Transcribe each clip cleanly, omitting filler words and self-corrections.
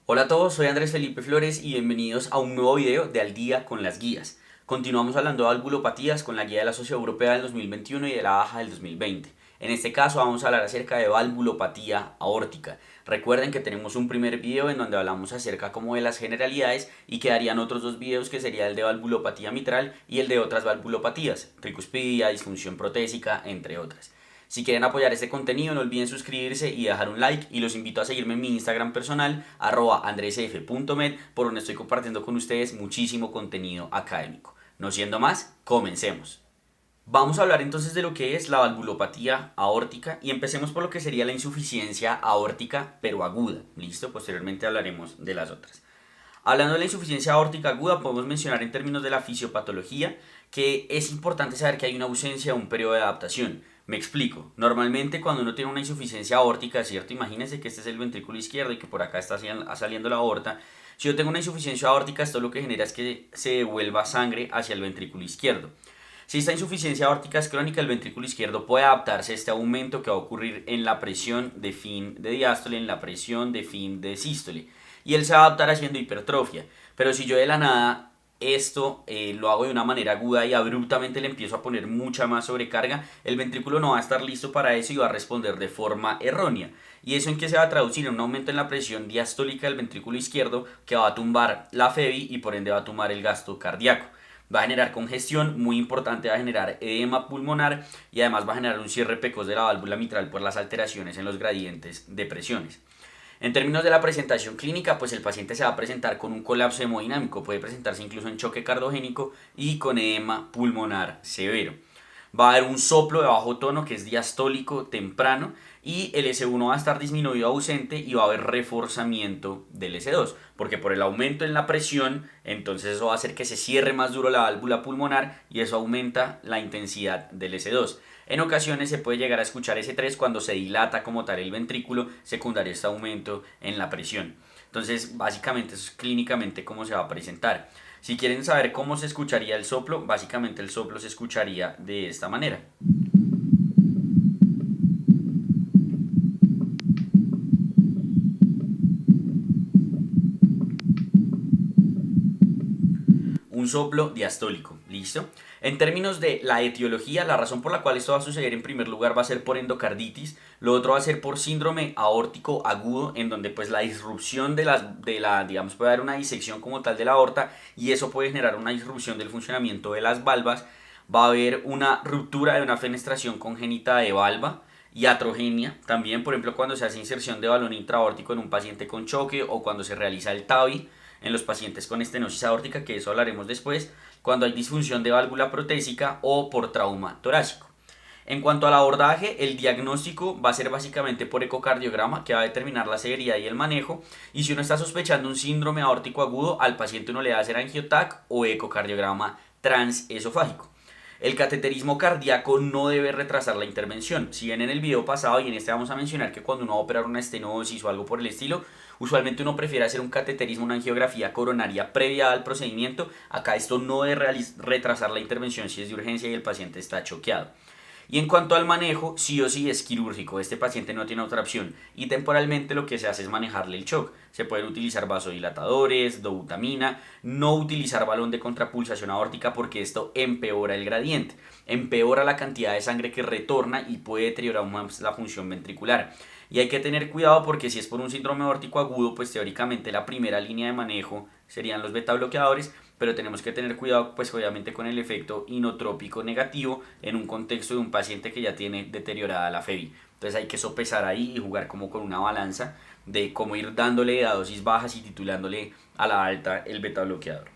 Hola a todos, soy Andrés Felipe Flores y bienvenidos a un nuevo video de Al Día con las Guías. Continuamos hablando de valvulopatías con la guía de la Sociedad Europea del 2021 y de la AJA del 2020. En este caso vamos a hablar acerca de valvulopatía aórtica. Recuerden que tenemos un primer video en donde hablamos acerca como de las generalidades y quedarían otros dos videos que sería el de valvulopatía mitral y el de otras valvulopatías, tricuspidia, disfunción protésica, entre otras. Si quieren apoyar este contenido no olviden suscribirse y dejar un like y los invito a seguirme en mi Instagram personal @andresf.med por donde estoy compartiendo con ustedes muchísimo contenido académico. No siendo más, comencemos. Vamos a hablar entonces de lo que es la valvulopatía aórtica y empecemos por lo que sería la insuficiencia aórtica pero aguda. ¿Listo? Posteriormente hablaremos de las otras. Hablando de la insuficiencia aórtica aguda, podemos mencionar en términos de la fisiopatología que es importante saber que hay una ausencia de un periodo de adaptación. Me explico. Normalmente cuando uno tiene una insuficiencia aórtica, ¿cierto? Imagínense que este es el ventrículo izquierdo y que por acá está saliendo la aorta. Si yo tengo una insuficiencia aórtica, esto lo que genera es que se devuelva sangre hacia el ventrículo izquierdo. Si esta insuficiencia aórtica es crónica, el ventrículo izquierdo puede adaptarse a este aumento que va a ocurrir en la presión de fin de diástole, en la presión de fin de sístole. Y él se va a adaptar haciendo hipertrofia. Pero si yo de la nada esto lo hago de una manera aguda y abruptamente le empiezo a poner mucha más sobrecarga, el ventrículo no va a estar listo para eso y va a responder de forma errónea. ¿Y eso en qué se va a traducir? En un aumento en la presión diastólica del ventrículo izquierdo que va a tumbar la FEBI y por ende va a tumbar el gasto cardíaco. Va a generar congestión, muy importante, va a generar edema pulmonar y además va a generar un cierre precoz de la válvula mitral por las alteraciones en los gradientes de presiones. En términos de la presentación clínica, pues el paciente se va a presentar con un colapso hemodinámico, puede presentarse incluso en choque cardogénico y con edema pulmonar severo. Va a haber un soplo de bajo tono que es diastólico temprano y el S1 va a estar disminuido ausente y va a haber reforzamiento del S2, porque por el aumento en la presión, entonces eso va a hacer que se cierre más duro la válvula pulmonar y eso aumenta la intensidad del S2. En ocasiones se puede llegar a escuchar S3 cuando se dilata como tal el ventrículo, secundario a este aumento en la presión. Entonces, básicamente eso es clínicamente cómo se va a presentar. Si quieren saber cómo se escucharía el soplo, básicamente el soplo se escucharía de esta manera. Un soplo diastólico, ¿listo? En términos de la etiología, la razón por la cual esto va a suceder en primer lugar va a ser por endocarditis, lo otro va a ser por síndrome aórtico agudo, en donde pues la disrupción digamos, puede haber una disección como tal de la aorta y eso puede generar una disrupción del funcionamiento de las valvas, va a haber una ruptura de una fenestración congénita de valva, iatrogenia, también por ejemplo cuando se hace inserción de balón intraaórtico en un paciente con choque o cuando se realiza el TAVI, en los pacientes con estenosis aórtica, que eso hablaremos después, cuando hay disfunción de válvula protésica o por trauma torácico. En cuanto al abordaje, el diagnóstico va a ser básicamente por ecocardiograma, que va a determinar la severidad y el manejo, y si uno está sospechando un síndrome aórtico agudo, al paciente uno le va a hacer angiotac o ecocardiograma transesofágico. El cateterismo cardíaco no debe retrasar la intervención. Si bien en el video pasado y en este vamos a mencionar que cuando uno va a operar una estenosis o algo por el estilo, usualmente uno prefiere hacer un cateterismo, una angiografía coronaria previa al procedimiento. Acá esto no debe retrasar la intervención si es de urgencia y el paciente está choqueado. Y en cuanto al manejo, sí o sí es quirúrgico, este paciente no tiene otra opción y temporalmente lo que se hace es manejarle el shock. Se pueden utilizar vasodilatadores, dobutamina, no utilizar balón de contrapulsación aórtica porque esto empeora el gradiente, empeora la cantidad de sangre que retorna y puede deteriorar más la función ventricular. Y hay que tener cuidado porque si es por un síndrome aórtico agudo, pues teóricamente la primera línea de manejo serían los beta bloqueadores, pero tenemos que tener cuidado pues obviamente con el efecto inotrópico negativo en un contexto de un paciente que ya tiene deteriorada la FEBI. Entonces hay que sopesar ahí y jugar como con una balanza de cómo ir dándole a dosis bajas y titulándole a la alta el beta bloqueador.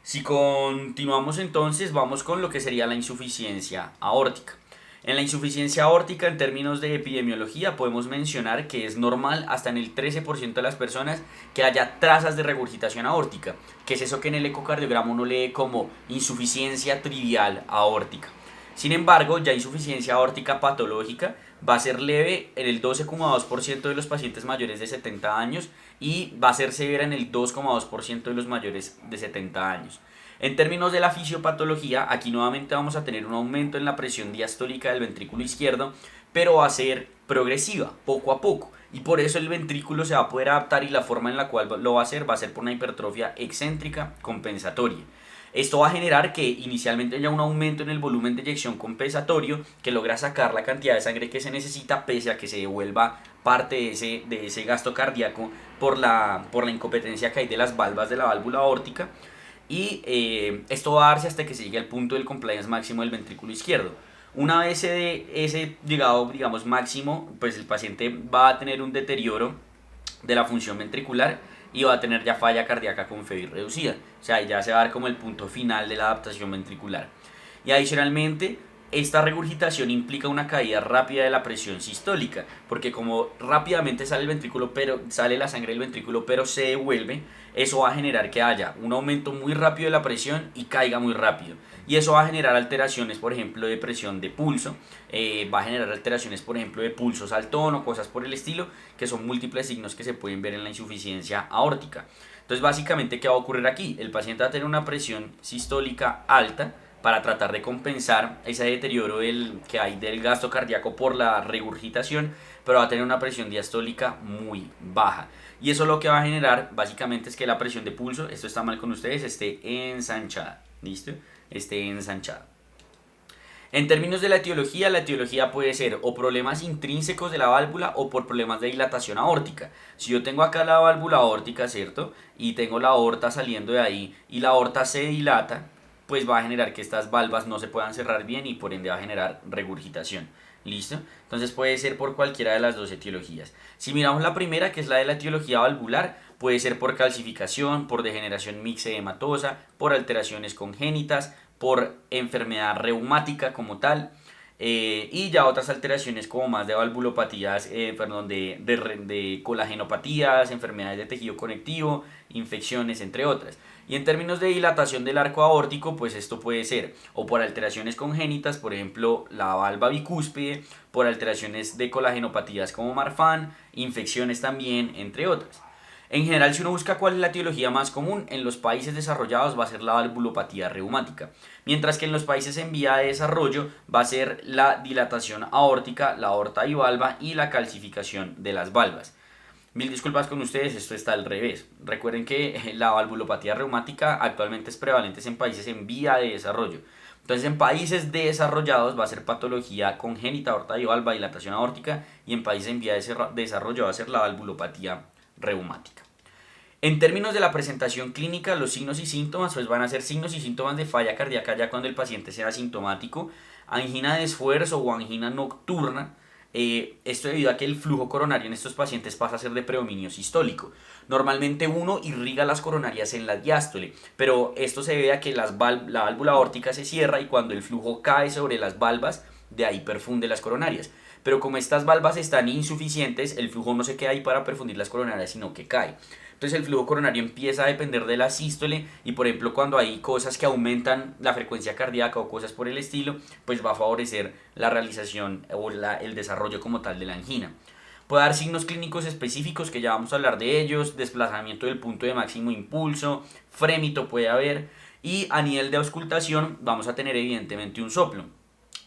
Si continuamos entonces vamos con lo que sería la insuficiencia aórtica. En la insuficiencia aórtica, en términos de epidemiología, podemos mencionar que es normal hasta en el 13% de las personas que haya trazas de regurgitación aórtica, que es eso que en el ecocardiograma uno lee como insuficiencia trivial aórtica. Sin embargo, ya insuficiencia aórtica patológica va a ser leve en el 12,2% de los pacientes mayores de 70 años y va a ser severa en el 2,2% de los mayores de 70 años. En términos de la fisiopatología, aquí nuevamente vamos a tener un aumento en la presión diastólica del ventrículo izquierdo, pero va a ser progresiva, poco a poco. y por eso el ventrículo se va a poder adaptar y la forma en la cual lo va a ser por una hipertrofia excéntrica compensatoria. Esto va a generar que inicialmente haya un aumento en el volumen de eyección compensatorio que logra sacar la cantidad de sangre que se necesita pese a que se devuelva parte de ese gasto cardíaco por la incompetencia que hay de las valvas de la válvula aórtica y esto va a darse hasta que se llegue al punto del compliance máximo del ventrículo izquierdo. Una vez ese llegado, digamos, máximo, pues el paciente va a tener un deterioro de la función ventricular y va a tener ya falla cardíaca con FEBI reducida. O sea, ya se va a dar como el punto final de la adaptación ventricular. Y adicionalmente, esta regurgitación implica una caída rápida de la presión sistólica, porque como rápidamente sale el ventrículo, pero sale la sangre del ventrículo, pero se devuelve, eso va a generar que haya un aumento muy rápido de la presión y caiga muy rápido. Y eso va a generar alteraciones, por ejemplo, de presión de pulso, va a generar alteraciones, por ejemplo, de pulsos al tono, cosas por el estilo, que son múltiples signos que se pueden ver en la insuficiencia aórtica. Entonces, básicamente, ¿qué va a ocurrir aquí? El paciente va a tener una presión sistólica alta, para tratar de compensar ese deterioro que hay del gasto cardíaco por la regurgitación, pero va a tener una presión diastólica muy baja. Y eso lo que va a generar básicamente es que la presión de pulso, esto está mal con ustedes, esté ensanchada. ¿Listo? Esté ensanchada. En términos de la etiología puede ser o problemas intrínsecos de la válvula o por problemas de dilatación aórtica. Si yo tengo acá la válvula aórtica, ¿cierto? Y tengo la aorta saliendo de ahí y la aorta se dilata, pues va a generar que estas valvas no se puedan cerrar bien y por ende va a generar regurgitación. ¿Listo? Entonces puede ser por cualquiera de las dos etiologías. Si miramos la primera, que es la de la etiología valvular, puede ser por calcificación, por degeneración mixedematosa, por alteraciones congénitas, por enfermedad reumática como tal, y ya otras alteraciones como más de valvulopatías, de colagenopatías, enfermedades de tejido conectivo, infecciones, entre otras. Y en términos de dilatación del arco aórtico, pues esto puede ser o por alteraciones congénitas, por ejemplo la valva bicúspide, por alteraciones de colagenopatías como Marfan, infecciones también, entre otras. En general, si uno busca cuál es la etiología más común, en los países desarrollados va a ser la valvulopatía reumática, mientras que en los países en vía de desarrollo va a ser la dilatación aórtica, la aorta bivalva y la calcificación de las valvas. Mil disculpas con ustedes, esto está al revés. Recuerden que la valvulopatía reumática actualmente es prevalente en países en vía de desarrollo. Entonces, en países desarrollados va a ser patología congénita, aorta bivalva, dilatación aórtica, y en países en vía de desarrollo va a ser la valvulopatía reumática. En términos de la presentación clínica, los signos y síntomas pues van a ser signos y síntomas de falla cardíaca ya cuando el paciente sea asintomático, angina de esfuerzo o angina nocturna. Esto debido a que el flujo coronario en estos pacientes pasa a ser de predominio sistólico. Normalmente uno irriga las coronarias en la diástole, pero esto se debe a que la válvula aórtica se cierra y cuando el flujo cae sobre las valvas, de ahí perfunde las coronarias. Pero como estas valvas están insuficientes, el flujo no se queda ahí para perfundir las coronarias, sino que cae. Entonces el flujo coronario empieza a depender de la sístole y por ejemplo cuando hay cosas que aumentan la frecuencia cardíaca o cosas por el estilo, pues va a favorecer la realización o el desarrollo como tal de la angina. Puede dar signos clínicos específicos que ya vamos a hablar de ellos, desplazamiento del punto de máximo impulso, frémito puede haber y a nivel de auscultación vamos a tener evidentemente un soplo.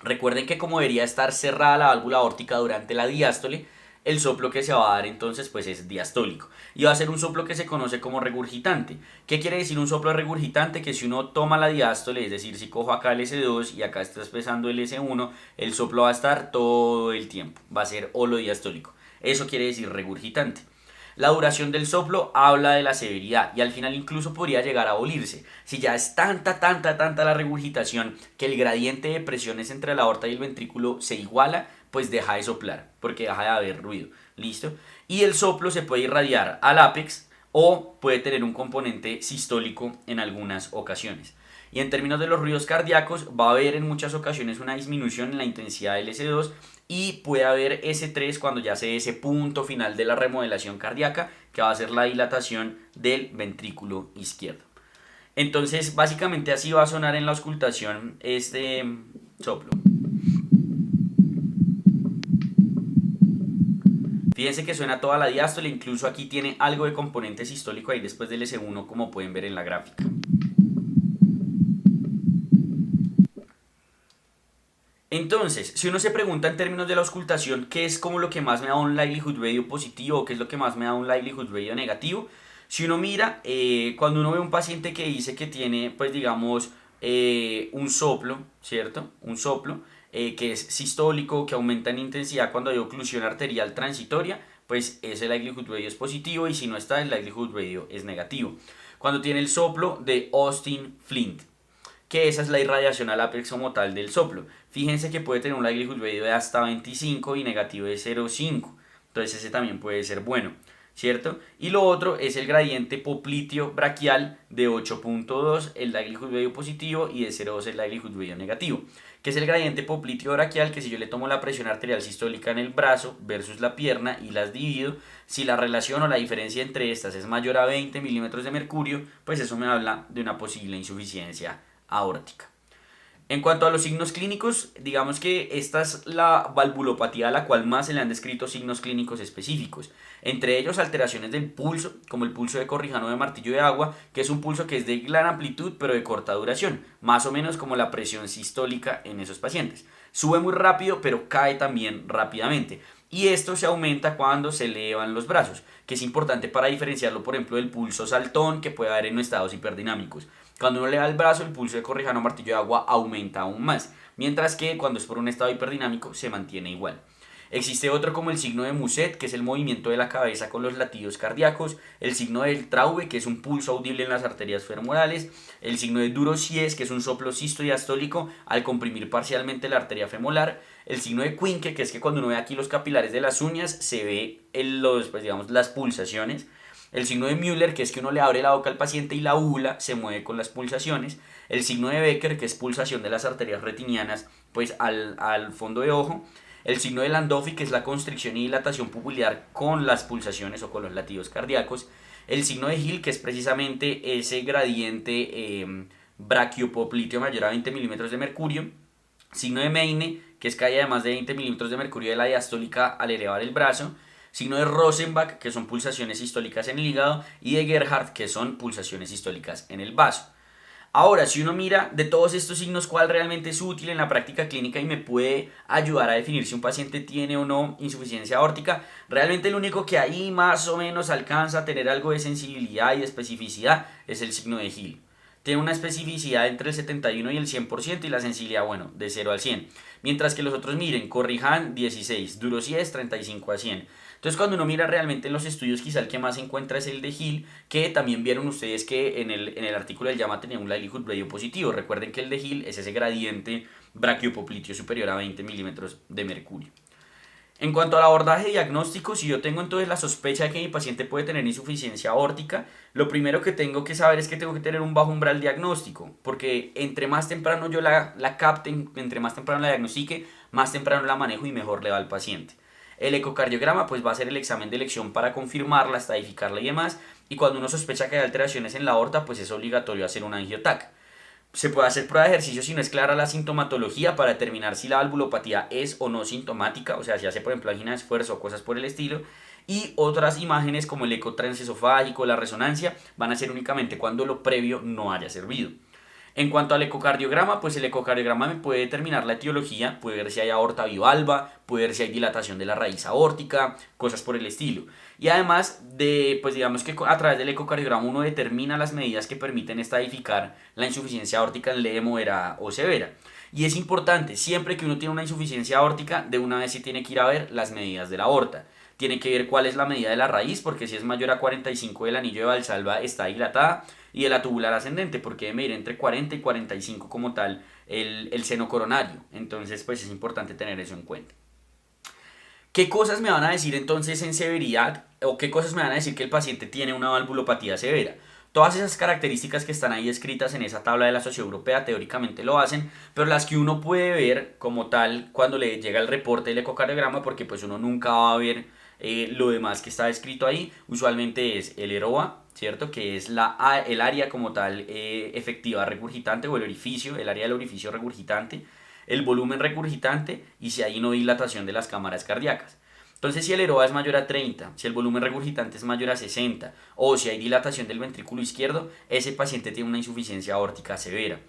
Recuerden que como debería estar cerrada la válvula aórtica durante la diástole, el soplo que se va a dar entonces pues es diastólico y va a ser un soplo que se conoce como regurgitante. ¿Qué quiere decir un soplo regurgitante? Que si uno toma la diástole, es decir, si cojo acá el S2 y acá está pesando el S1, el soplo va a estar todo el tiempo, va a ser holodiastólico. Eso quiere decir regurgitante. La duración del soplo habla de la severidad y al final incluso podría llegar a abolirse. Si ya es tanta la regurgitación que el gradiente de presiones entre la aorta y el ventrículo se iguala, pues deja de soplar porque deja de haber ruido. ¿Listo? Y el soplo se puede irradiar al ápex o puede tener un componente sistólico en algunas ocasiones. Y en términos de los ruidos cardíacos, va a haber en muchas ocasiones una disminución en la intensidad del S2 y puede haber S3 cuando ya se dé ese punto final de la remodelación cardíaca, que va a ser la dilatación del ventrículo izquierdo. Entonces, básicamente así va a sonar en la auscultación este soplo. Fíjense que suena toda la diástole, incluso aquí tiene algo de componente sistólico ahí después del S1, como pueden ver en la gráfica. Entonces, si uno se pregunta en términos de la auscultación, ¿qué es como lo que más me da un likelihood radio positivo o qué es lo que más me da un likelihood radio negativo? Si uno mira, cuando uno ve un paciente que dice que tiene, pues digamos, un soplo, ¿cierto? Un soplo que es sistólico, que aumenta en intensidad cuando hay oclusión arterial transitoria, pues ese likelihood radio es positivo y si no está, el likelihood radio es negativo. Cuando tiene el soplo de Austin Flint, que esa es la irradiación al ápex como tal del soplo. Fíjense que puede tener un likelihood radio de hasta 25 y negativo de 0,5. Entonces ese también puede ser bueno, ¿cierto? Y lo otro es el gradiente popliteo braquial de 8.2, el likelihood radio positivo, y de 0,2 el likelihood radio negativo. Que es el gradiente popliteo braquial, que si yo le tomo la presión arterial sistólica en el brazo versus la pierna y las divido, si la relación o la diferencia entre estas es mayor a 20 milímetros de mercurio, pues eso me habla de una posible insuficiencia aórtica. En cuanto a los signos clínicos, digamos que esta es la valvulopatía a la cual más se le han descrito signos clínicos específicos. Entre ellos alteraciones del pulso, como el pulso de Corrijano de martillo de agua, que es un pulso que es de gran amplitud pero de corta duración, más o menos como la presión sistólica en esos pacientes. Sube muy rápido pero cae también rápidamente. Y esto se aumenta cuando se elevan los brazos, que es importante para diferenciarlo, por ejemplo, del pulso saltón que puede haber en estados hiperdinámicos. Cuando uno eleva el brazo, el pulso de Corrijano martillo de agua aumenta aún más, mientras que cuando es por un estado hiperdinámico se mantiene igual. Existe otro como el signo de Muset, que es el movimiento de la cabeza con los latidos cardíacos, el signo del Traube, que es un pulso audible en las arterias femorales, el signo de Durocies, que es un soplo sistodiastólico al comprimir parcialmente la arteria femoral, el signo de Quincke, que es que cuando uno ve aquí los capilares de las uñas se ve pues digamos, las pulsaciones. El signo de Müller, que es que uno le abre la boca al paciente y la úvula se mueve con las pulsaciones. El signo de Becker, que es pulsación de las arterias retinianas pues al fondo de ojo. El signo de Landolfi, que es la constricción y dilatación pupilar con las pulsaciones o con los latidos cardíacos. El signo de Hill, que es precisamente ese gradiente brachiopopliteo mayor a 20 milímetros de mercurio. Signo de Meine, que es caída de más de 20 milímetros de mercurio de la diastólica al elevar el brazo. Signo de Rosenbach, que son pulsaciones sistólicas en el hígado. Y de Gerhardt, que son pulsaciones sistólicas en el vaso. Ahora, si uno mira de todos estos signos cuál realmente es útil en la práctica clínica y me puede ayudar a definir si un paciente tiene o no insuficiencia aórtica, realmente el único que ahí más o menos alcanza a tener algo de sensibilidad y de especificidad es el signo de Hill. Tiene una especificidad entre el 71 y el 100% y la sensibilidad, bueno, de 0 al 100. Mientras que los otros miren, Corrijan 16, Durocies 35 a 100. Entonces cuando uno mira realmente en los estudios quizá el que más se encuentra es el de Hill, que también vieron ustedes que en el artículo del JAMA tenía un likelihood radio positivo. Recuerden que el de Hill es ese gradiente brachiopopliteo superior a 20 milímetros de mercurio. En cuanto al abordaje diagnóstico, si yo tengo entonces la sospecha de que mi paciente puede tener insuficiencia aórtica, lo primero que tengo que saber es que tengo que tener un bajo umbral diagnóstico, porque entre más temprano yo la capte, entre más temprano la diagnostique, más temprano la manejo y mejor le va al paciente. El ecocardiograma pues va a ser el examen de elección para confirmarla, estadificarla y demás, y cuando uno sospecha que hay alteraciones en la aorta pues es obligatorio hacer un angiotac. Se puede hacer prueba de ejercicio si no es clara la sintomatología para determinar si la valvulopatía es o no sintomática, o sea, si hace por ejemplo angina de esfuerzo o cosas por el estilo. Y otras imágenes como el eco transesofágico, la resonancia, van a ser únicamente cuando lo previo no haya servido. En cuanto al ecocardiograma, pues el ecocardiograma me puede determinar la etiología, puede ver si hay aorta bivalva, puede ver si hay dilatación de la raíz aórtica, cosas por el estilo. Y además pues digamos que a través del ecocardiograma uno determina las medidas que permiten estadificar la insuficiencia aórtica en leve, moderada o severa. Y es importante, siempre que uno tiene una insuficiencia aórtica, de una vez se tiene que ir a ver las medidas de la aorta. Tiene que ver cuál es la medida de la raíz, porque si es mayor a 45 el anillo de Valsalva está dilatada, y de la tubular ascendente, porque debe medir entre 40 y 45 como tal el seno coronario. Entonces pues es importante tener eso en cuenta. ¿Qué cosas me van a decir entonces en severidad o qué cosas me van a decir que el paciente tiene una valvulopatía severa? Todas esas características que están ahí escritas en esa tabla de la Sociedad Europea teóricamente lo hacen, pero las que uno puede ver como tal cuando le llega el reporte del ecocardiograma, porque pues uno nunca va a ver lo demás que está escrito ahí, usualmente es el EROA, ¿cierto? Que es el área como tal efectiva regurgitante o el área del orificio regurgitante, el volumen regurgitante y si hay no dilatación de las cámaras cardíacas. Entonces si el EROA es mayor a 30, si el volumen regurgitante es mayor a 60 o si hay dilatación del ventrículo izquierdo, ese paciente tiene una insuficiencia aórtica severa.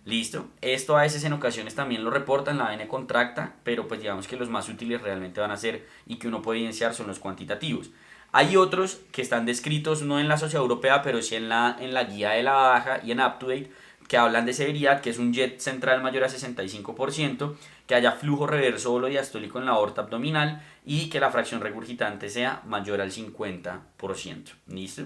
¿Listo? Esto a veces en ocasiones también lo reportan, la AN contracta, pero pues digamos que los más útiles realmente van a ser y que uno puede evidenciar son los cuantitativos. Hay otros que están descritos no en la sociedad europea, pero sí en la guía de la baja y en UpToDate, que hablan de severidad, que es un jet central mayor a 65%, que haya flujo reverso o diastólico en la aorta abdominal y que la fracción regurgitante sea mayor al 50%. ¿Listo?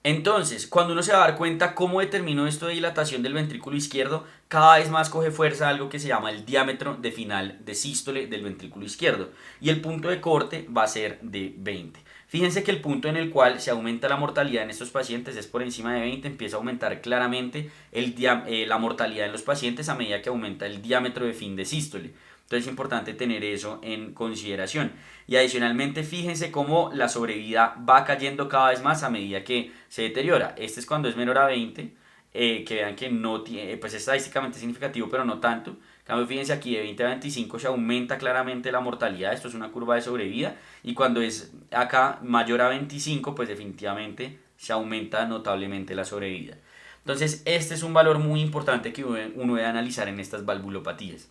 Entonces, cuando uno se va a dar cuenta cómo determinó esto de dilatación del ventrículo izquierdo, cada vez más coge fuerza algo que se llama el diámetro de final de sístole del ventrículo izquierdo. Y el punto de corte va a ser de 20. Fíjense que el punto en el cual se aumenta la mortalidad en estos pacientes es por encima de 20, empieza a aumentar claramente la mortalidad en los pacientes a medida que aumenta el diámetro de fin de sístole. Entonces es importante tener eso en consideración. Y adicionalmente fíjense cómo la sobrevida va cayendo cada vez más a medida que se deteriora. Este es cuando es menor a 20, que vean que no tiene, pues es estadísticamente significativo, pero no tanto. En cambio, fíjense aquí de 20 a 25 se aumenta claramente la mortalidad. Esto es una curva de sobrevida. Y cuando es acá mayor a 25, pues definitivamente se aumenta notablemente la sobrevida. Entonces, este es un valor muy importante que uno debe analizar en estas valvulopatías.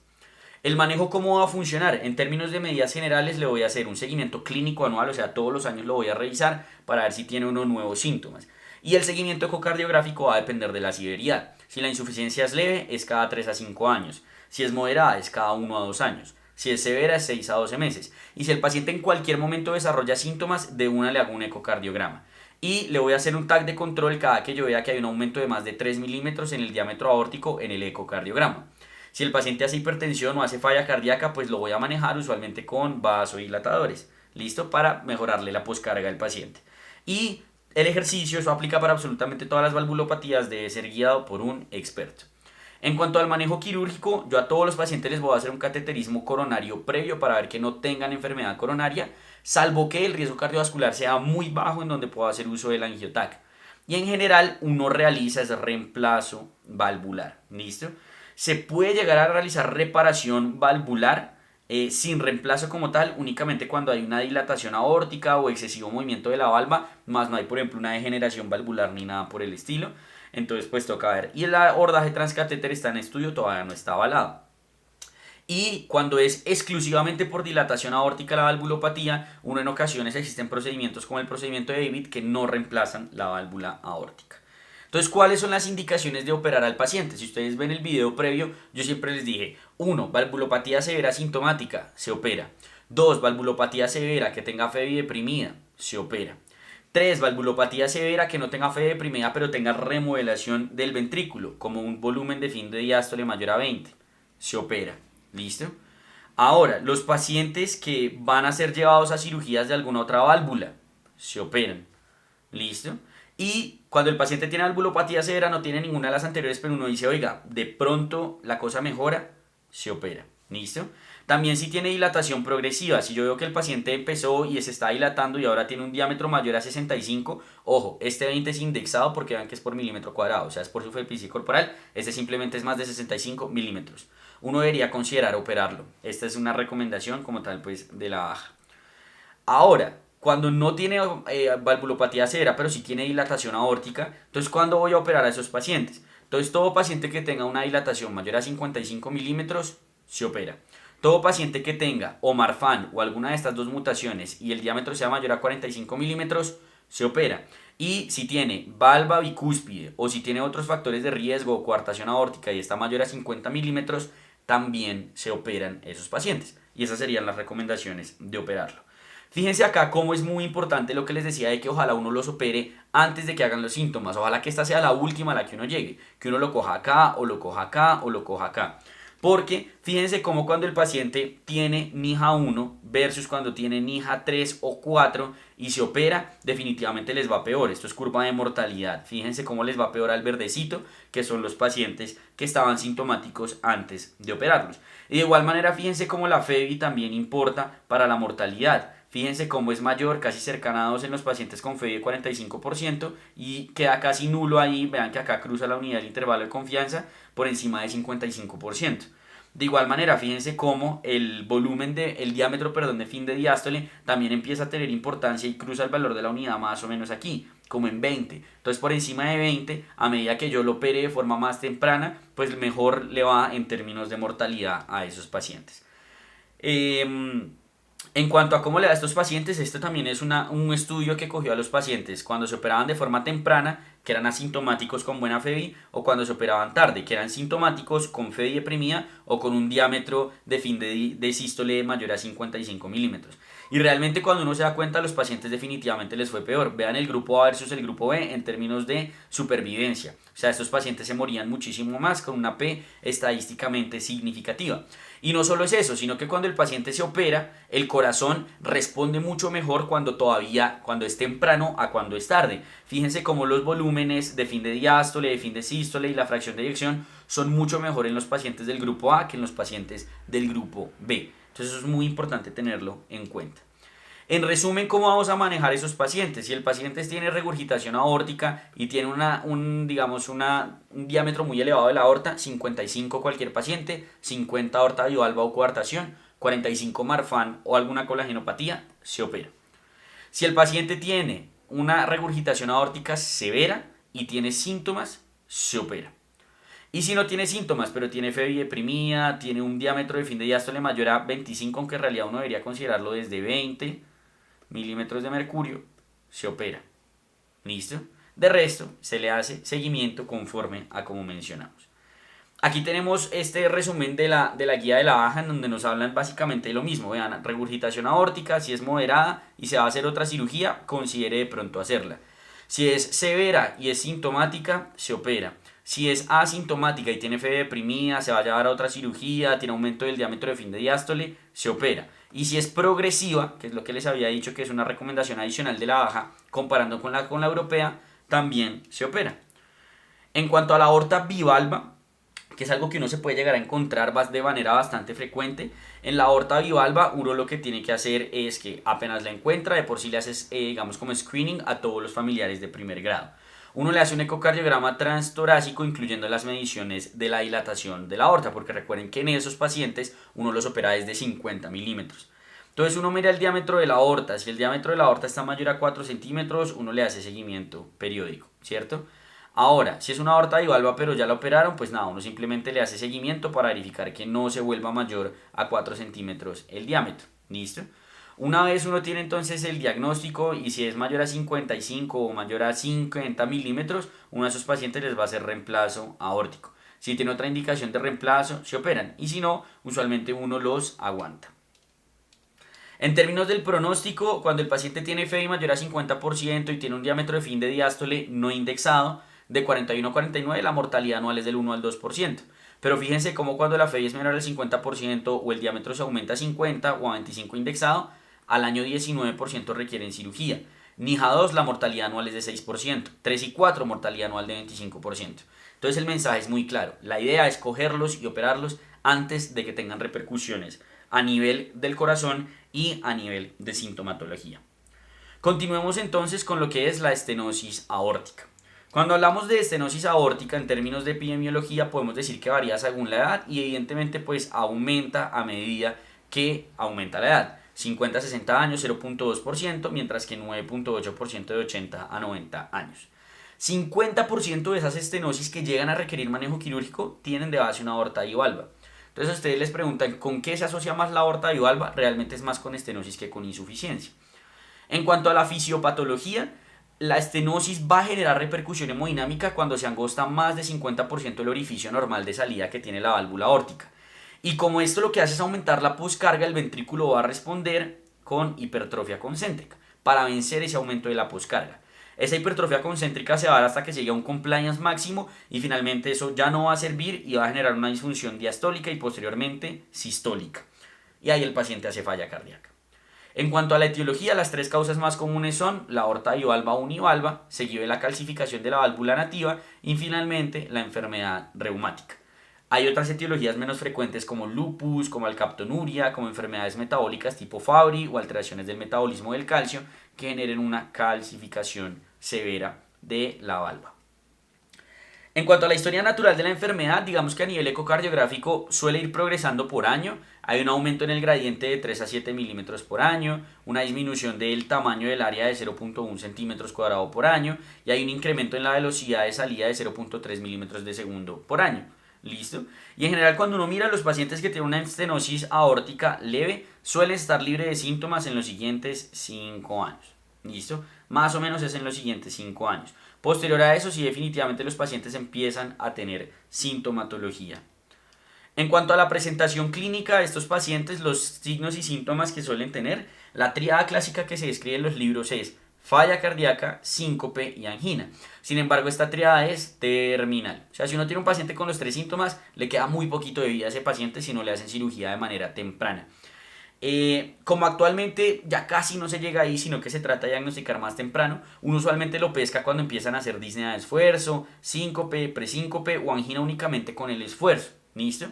El manejo, ¿cómo va a funcionar? En términos de medidas generales le voy a hacer un seguimiento clínico anual, o sea, todos los años lo voy a revisar para ver si tiene unos nuevos síntomas. Y el seguimiento ecocardiográfico va a depender de la severidad. Si la insuficiencia es leve, es cada 3 a 5 años. Si es moderada, es cada 1 a 2 años. Si es severa, es 6 a 12 meses. Y si el paciente en cualquier momento desarrolla síntomas, de una le hago un ecocardiograma. Y le voy a hacer un TAC de control cada que yo vea que hay un aumento de más de 3 milímetros en el diámetro aórtico en el ecocardiograma. Si el paciente hace hipertensión o hace falla cardíaca, pues lo voy a manejar usualmente con vasodilatadores. ¿Listo? Para mejorarle la poscarga al paciente. Y el ejercicio, eso aplica para absolutamente todas las valvulopatías, debe ser guiado por un experto. En cuanto al manejo quirúrgico, yo a todos los pacientes les voy a hacer un cateterismo coronario previo para ver que no tengan enfermedad coronaria, salvo que el riesgo cardiovascular sea muy bajo en donde puedo hacer uso del angiotac. Y en general uno realiza ese reemplazo valvular. ¿Listo? Se puede llegar a realizar reparación valvular sin reemplazo como tal, únicamente cuando hay una dilatación aórtica o excesivo movimiento de la valva, más no hay, por ejemplo, una degeneración valvular ni nada por el estilo. Entonces, pues toca ver. Y el abordaje transcatéter está en estudio, todavía no está avalado. Y cuando es exclusivamente por dilatación aórtica la valvulopatía, uno en ocasiones existen procedimientos como el procedimiento de David que no reemplazan la válvula aórtica. Entonces, ¿cuáles son las indicaciones de operar al paciente? Si ustedes ven el video previo, yo siempre les dije, 1. Valvulopatía severa sintomática, se opera. 2. Valvulopatía severa que tenga fe deprimida, se opera. 3. Valvulopatía severa que no tenga fe deprimida pero tenga remodelación del ventrículo, como un volumen de fin de diástole mayor a 20, se opera. ¿Listo? Ahora, los pacientes que van a ser llevados a cirugías de alguna otra válvula, se operan. ¿Listo? Y cuando el paciente tiene valvulopatía severa, no tiene ninguna de las anteriores, pero uno dice, oiga, de pronto la cosa mejora, se opera. ¿Listo? También si tiene dilatación progresiva, si yo veo que el paciente empezó y se está dilatando y ahora tiene un diámetro mayor a 65, ojo, este 20 es indexado porque vean que es por milímetro cuadrado, o sea, es por superficie corporal, este simplemente es más de 65 milímetros. Uno debería considerar operarlo. Esta es una recomendación como tal, pues, de la baja. Ahora, cuando no tiene valvulopatía severa, pero sí tiene dilatación aórtica, entonces, ¿cuándo voy a operar a esos pacientes? Entonces, todo paciente que tenga una dilatación mayor a 55 milímetros, se opera. Todo paciente que tenga o Marfan o alguna de estas dos mutaciones y el diámetro sea mayor a 45 milímetros, se opera. Y si tiene valva bicúspide o si tiene otros factores de riesgo o coartación aórtica y está mayor a 50 milímetros, también se operan esos pacientes. Y esas serían las recomendaciones de operarlo. Fíjense acá cómo es muy importante lo que les decía de que ojalá uno los opere antes de que hagan los síntomas. Ojalá que esta sea la última a la que uno llegue. Que uno lo coja acá, o lo coja acá, o lo coja acá. Porque fíjense cómo cuando el paciente tiene NIHA 1 versus cuando tiene NIHA 3 o 4 y se opera, definitivamente les va peor. Esto es curva de mortalidad. Fíjense cómo les va peor al verdecito, que son los pacientes que estaban sintomáticos antes de operarlos. Y de igual manera, fíjense cómo la FEBI también importa para la mortalidad. Fíjense cómo es mayor, casi cercana a 2 en los pacientes con FEBI de 45% y queda casi nulo ahí. Vean que acá cruza la unidad del intervalo de confianza por encima de 55%. De igual manera, fíjense cómo el diámetro de fin de diástole también empieza a tener importancia y cruza el valor de la unidad más o menos aquí. como en 20. Entonces por encima de 20, a medida que yo lo opere de forma más temprana, pues mejor le va en términos de mortalidad a esos pacientes. En cuanto a cómo le da a estos pacientes, esto también es un estudio que cogió a los pacientes cuando se operaban de forma temprana, que eran asintomáticos con buena FEBI, o cuando se operaban tarde, que eran sintomáticos con FEBI deprimida o con un diámetro de fin de sístole mayor a 55 milímetros. Y realmente cuando uno se da cuenta, a los pacientes definitivamente les fue peor. Vean el grupo A versus el grupo B en términos de supervivencia. O sea, estos pacientes se morían muchísimo más con una P estadísticamente significativa. Y no solo es eso, sino que cuando el paciente se opera, el corazón responde mucho mejor cuando es temprano a cuando es tarde. Fíjense cómo los volúmenes de fin de diástole, de fin de sístole y la fracción de eyección son mucho mejor en los pacientes del grupo A que en los pacientes del grupo B. Entonces eso es muy importante tenerlo en cuenta. En resumen, ¿cómo vamos a manejar esos pacientes? Si el paciente tiene regurgitación aórtica y tiene un diámetro muy elevado de la aorta, 55 cualquier paciente, 50 aorta bivalva o coartación, 45 Marfan o alguna colagenopatía, se opera. Si el paciente tiene una regurgitación aórtica severa y tiene síntomas, se opera. Y si no tiene síntomas, pero tiene FEBI deprimida, tiene un diámetro de fin de diástole mayor a 25, aunque en realidad uno debería considerarlo desde 20 milímetros de mercurio, se opera. ¿Listo? De resto, se le hace seguimiento conforme a como mencionamos. Aquí tenemos este resumen de la guía de la baja, en donde nos hablan básicamente de lo mismo. Vean, regurgitación aórtica, si es moderada y se va a hacer otra cirugía, considere de pronto hacerla. Si es severa y es sintomática, se opera. Si es asintomática y tiene FEBI deprimida, se va a llevar a otra cirugía, tiene aumento del diámetro de fin de diástole, se opera. Y si es progresiva, que es lo que les había dicho que es una recomendación adicional de la baja, comparando con la europea, también se opera. En cuanto a la aorta bivalva, que es algo que uno se puede llegar a encontrar de manera bastante frecuente, en la aorta bivalva uno lo que tiene que hacer es que apenas la encuentra, de por sí le haces, digamos, como screening a todos los familiares de primer grado. Uno le hace un ecocardiograma transtorácico incluyendo las mediciones de la dilatación de la aorta, porque recuerden que en esos pacientes uno los opera desde 50 milímetros. Entonces uno mira el diámetro de la aorta, si el diámetro de la aorta está mayor a 4 centímetros, uno le hace seguimiento periódico, ¿cierto? Ahora, si es una aorta bivalva pero ya la operaron, pues nada, uno simplemente le hace seguimiento para verificar que no se vuelva mayor a 4 centímetros el diámetro, ¿listo? Una vez uno tiene entonces el diagnóstico y si es mayor a 55 o mayor a 50 milímetros, uno de esos pacientes les va a hacer reemplazo aórtico. Si tiene otra indicación de reemplazo, se operan y si no, usualmente uno los aguanta. En términos del pronóstico, cuando el paciente tiene FEBI mayor a 50% y tiene un diámetro de fin de diástole no indexado de 41 a 49, la mortalidad anual es del 1 al 2%. Pero fíjense cómo cuando la FEBI es menor al 50% o el diámetro se aumenta a 50 o a 25 indexado, al año 19% requieren cirugía. NIHA 2 la mortalidad anual es de 6%, 3 y 4 mortalidad anual de 25%. Entonces el mensaje es muy claro, la idea es cogerlos y operarlos antes de que tengan repercusiones a nivel del corazón y a nivel de sintomatología. Continuemos entonces con lo que es la estenosis aórtica. Cuando hablamos de estenosis aórtica en términos de epidemiología podemos decir que varía según la edad y evidentemente pues aumenta a medida que aumenta la edad. 50 a 60 años 0.2%, mientras que 9.8% de 80 a 90 años. 50% de esas estenosis que llegan a requerir manejo quirúrgico tienen de base una aorta bivalva. Entonces ustedes les preguntan con qué se asocia más la aorta bivalva, realmente es más con estenosis que con insuficiencia. En cuanto a la fisiopatología, la estenosis va a generar repercusión hemodinámica cuando se angosta más de 50% el orificio normal de salida que tiene la válvula aórtica. Y como esto lo que hace es aumentar la poscarga, el ventrículo va a responder con hipertrofia concéntrica para vencer ese aumento de la poscarga. Esa hipertrofia concéntrica se va a dar hasta que llegue a un compliance máximo y finalmente eso ya no va a servir y va a generar una disfunción diastólica y posteriormente sistólica. Y ahí el paciente hace falla cardíaca. En cuanto a la etiología, las tres causas más comunes son la aorta bivalva univalva, seguido de la calcificación de la válvula nativa y finalmente la enfermedad reumática. Hay otras etiologías menos frecuentes como lupus, como alcaptonuria, como enfermedades metabólicas tipo Fabry o alteraciones del metabolismo del calcio que generen una calcificación severa de la valva. En cuanto a la historia natural de la enfermedad, digamos que a nivel ecocardiográfico suele ir progresando por año. Hay un aumento en el gradiente de 3 a 7 milímetros por año, una disminución del tamaño del área de 0.1 centímetros cuadrados por año y hay un incremento en la velocidad de salida de 0.3 milímetros de segundo por año. ¿Listo? Y en general cuando uno mira a los pacientes que tienen una estenosis aórtica leve, suelen estar libres de síntomas en los siguientes 5 años. ¿Listo? Más o menos es en los siguientes 5 años. Posterior a eso, sí, definitivamente los pacientes empiezan a tener sintomatología. En cuanto a la presentación clínica de estos pacientes, los signos y síntomas que suelen tener, la tríada clásica que se describe en los libros es falla cardíaca, síncope y angina. Sin embargo, esta tríada es terminal. O sea, si uno tiene un paciente con los 3 síntomas, le queda muy poquito de vida a ese paciente si no le hacen cirugía de manera temprana. Como actualmente ya casi no se llega ahí, sino que se trata de diagnosticar más temprano, uno usualmente lo pesca cuando empiezan a hacer disnea de esfuerzo, síncope, presíncope o angina únicamente con el esfuerzo. ¿Listo?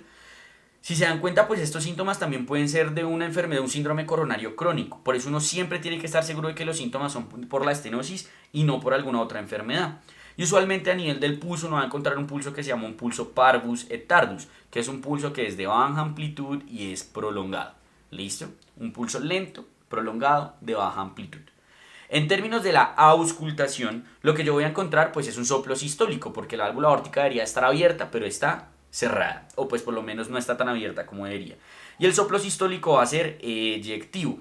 Si se dan cuenta, pues estos síntomas también pueden ser de una enfermedad, un síndrome coronario crónico. Por eso uno siempre tiene que estar seguro de que los síntomas son por la estenosis y no por alguna otra enfermedad. Y usualmente a nivel del pulso uno va a encontrar un pulso que se llama un pulso parvus et tardus, que es un pulso que es de baja amplitud y es prolongado. ¿Listo? Un pulso lento, prolongado, de baja amplitud. En términos de la auscultación, lo que yo voy a encontrar pues es un soplo sistólico, porque la válvula aórtica debería estar abierta, pero está cerrada, o pues por lo menos no está tan abierta como debería. Y el soplo sistólico va a ser eyectivo.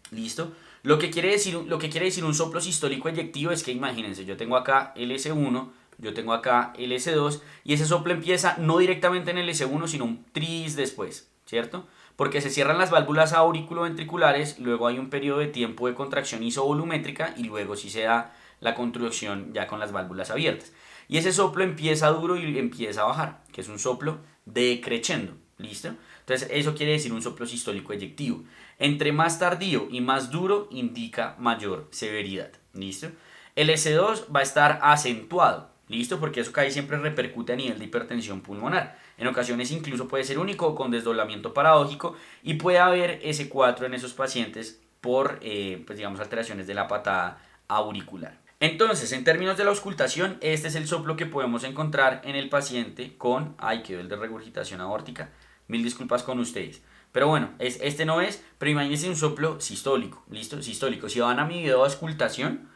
¿Listo? Lo que quiere decir un soplo sistólico eyectivo es que imagínense, yo tengo acá el S1, yo tengo acá el S2 y ese soplo empieza no directamente en el S1 sino un tris después, ¿cierto? Porque se cierran las válvulas auriculoventriculares, luego hay un periodo de tiempo de contracción isovolumétrica y luego sí se da la contracción ya con las válvulas abiertas. Y ese soplo empieza duro y empieza a bajar, que es un soplo decreciendo, ¿listo? Entonces eso quiere decir un soplo sistólico eyectivo. Entre más tardío y más duro indica mayor severidad, ¿listo? El S2 va a estar acentuado, ¿listo? Porque eso casi siempre repercute a nivel de hipertensión pulmonar. En ocasiones incluso puede ser único o con desdoblamiento paradójico y puede haber S4 en esos pacientes por, pues digamos, alteraciones de la patada auricular. Entonces, en términos de la auscultación, este es el soplo que podemos encontrar en el paciente con, ay, quedó el de regurgitación aórtica, mil disculpas con ustedes. Pero bueno, este no es, pero imagínense un soplo sistólico, ¿listo? Sistólico. Si van a mi video de auscultación,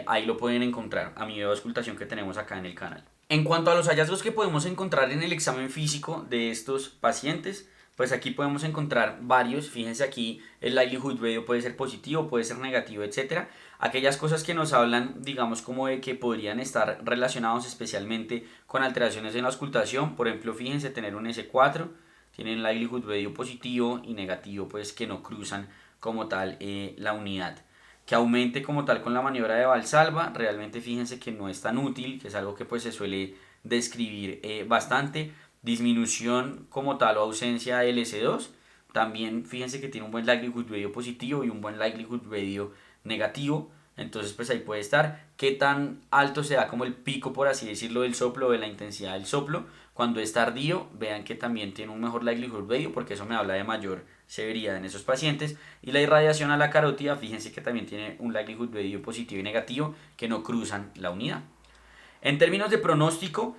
ahí lo pueden encontrar, a mi video de auscultación que tenemos acá en el canal. En cuanto a los hallazgos que podemos encontrar en el examen físico de estos pacientes, pues aquí podemos encontrar varios. Fíjense aquí, el likelihood radio puede ser positivo, puede ser negativo, etcétera. Aquellas cosas que nos hablan, digamos, como de que podrían estar relacionados especialmente con alteraciones en la auscultación. Por ejemplo, fíjense tener un S4, tienen likelihood radio positivo y negativo, pues que no cruzan como tal la unidad. Que aumente como tal con la maniobra de Valsalva, realmente fíjense que no es tan útil, que es algo que pues se suele describir bastante. Disminución como tal o ausencia del S2, también fíjense que tiene un buen likelihood radio positivo y un buen likelihood radio negativo. Entonces pues ahí puede estar qué tan alto se da como el pico, por así decirlo, del soplo o de la intensidad del soplo. Cuando es tardío, vean que también tiene un mejor likelihood radio porque eso me habla de mayor severidad en esos pacientes. Y la irradiación a la carótida, fíjense que también tiene un likelihood radio positivo y negativo que no cruzan la unidad. En términos de pronóstico,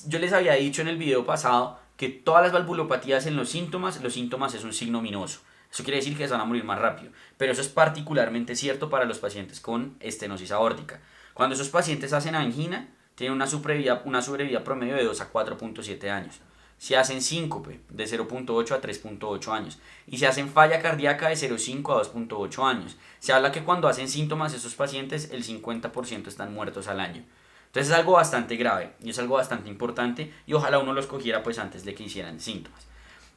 yo les había dicho en el video pasado que todas las valvulopatías en los síntomas es un signo minoso. Eso quiere decir que se van a morir más rápido, pero eso es particularmente cierto para los pacientes con estenosis aórtica. Cuando esos pacientes hacen angina, tienen una sobrevida promedio de 2 a 4.7 años. Si hacen síncope, de 0.8 a 3.8 años. Y si hacen falla cardíaca, de 0.5 a 2.8 años. Se habla que cuando hacen síntomas, esos pacientes, el 50% están muertos al año. Entonces es algo bastante grave y es algo bastante importante y ojalá uno los cogiera pues antes de que hicieran síntomas.